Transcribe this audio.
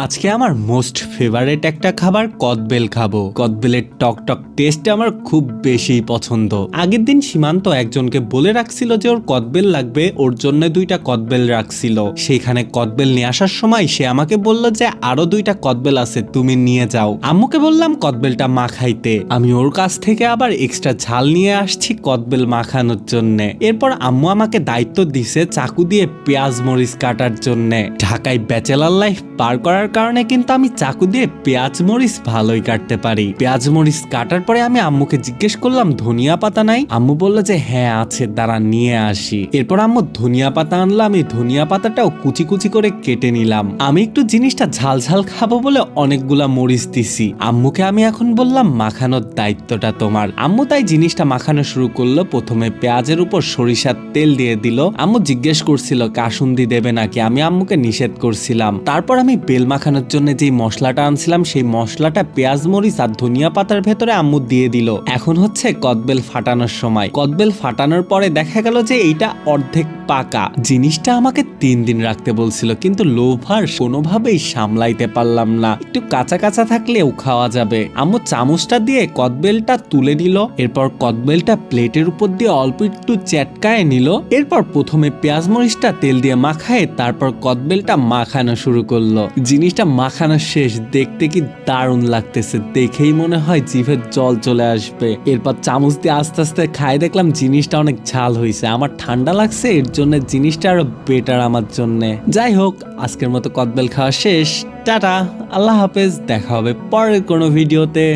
আজকে আমার most favourite একটা খাবার কদবেল খাবো। কদবেলের টক টক টেস্ট আমার খুব বেশি পছন্দ। আগের দিন সীমান্ত একজনকে বলে রাখছিল যে ওর কদবেল লাগবে, ওর জন্য 2টা কদবেল রাখছিল। সেখানে কদবেল নিয়ে আসার সময় সে আমাকে বলল যে আরো 2টা কদবেল আছে, তুমি নিয়ে যাও। আম্মুকে বললাম কদবেলটা মাখাইতে, আমি ওর কাছ থেকে আবার এক্সট্রা ঝাল নিয়ে আসছি কদবেল মাখানোর জন্য। এরপর আম্মু আমাকে দায়িত্ব দিছে চাকু দিয়ে পেঁয়াজ মরিচ কাটার জন্য। ঢাকায় ব্যাচেলার লাইফ পার করার কারণে কিন্তু আমি চাকু দিয়ে পেঁয়াজ মরিচ ভালোই কাটতে পারি। পেঁয়াজ মরিচ কাটার পরে আমি আম্মুকে জিজ্ঞেস করলাম ধনিয়া পাতা নাই? আম্মু বলল যে হ্যাঁ আছে, দাঁড়া নিয়ে আসি। এরপর আম্মু ধনিয়া পাতা আনলো, আমি ধনিয়া পাতাটাও কুচি কুচি করে কেটে নিলাম। আমি একটু জিনিসটা ঝাল ঝাল খাবো বলে অনেকগুলা মরিচ দিছি। আম্মুকে আমি এখন বললাম মাখানোর দায়িত্বটা তোমার। আম্মু তাই জিনিসটা মাখানো শুরু করলো। প্রথমে পেঁয়াজের উপর সরিষার তেল দিয়ে দিল। আম্মু জিজ্ঞেস করছিল কাসুন্দি দেবে নাকি, আমি আম্মুকে নিষেধ করছিলাম। তারপর আমি বেল মাখানোর জন্য যেই মশলাটা আনছিলাম সেই মশলাটা পেঁয়াজ মরিচ আর ধনিয়া পাতার ভেতরে আম্মু দিয়ে দিল। এখন হচ্ছে কদবেল ফাটানোর সময়। কদবেল ফাটানোর পরে দেখা গেল যে এইটা অর্ধেক পাকা। জিনিসটা আমাকে 3 দিন রাখতে বলছিল, কিন্তু লোভার কোনোভাবেই সামলাইতে পারলাম না। একটু কাঁচা কাঁচা থাকলেও খাওয়া যাবে। আম্মু চামচটা দিয়ে কদবেলটা তুলে নিল। এরপর কদবেলটা প্লেটের উপর দিয়ে অল্প একটু চ্যাটকায় নিল। এরপর প্রথমে পেঁয়াজ মরিচটা তেল দিয়ে মাখায়, তারপর কদবেলটা মাখানো শুরু করলো। জিনিসটা মাখানো শেষ, দেখতে কি দারুণ লাগতেছে, দেখেই মনে হয় জিভে জল চলে আসবে। এরপর চামচ দিয়ে আস্তে আস্তে খাই, দেখলাম জিনিসটা অনেক ঝাল হয়েছে। আমার ঠান্ডা লাগছে, এর জন্য জিনিসটা আরো বেটার আমার জন্য। যাই হোক, আজকের মতো কদবেল খাওয়া শেষ। টাটা, আল্লাহ হাফেজ, দেখা হবে পরের কোনো ভিডিওতে।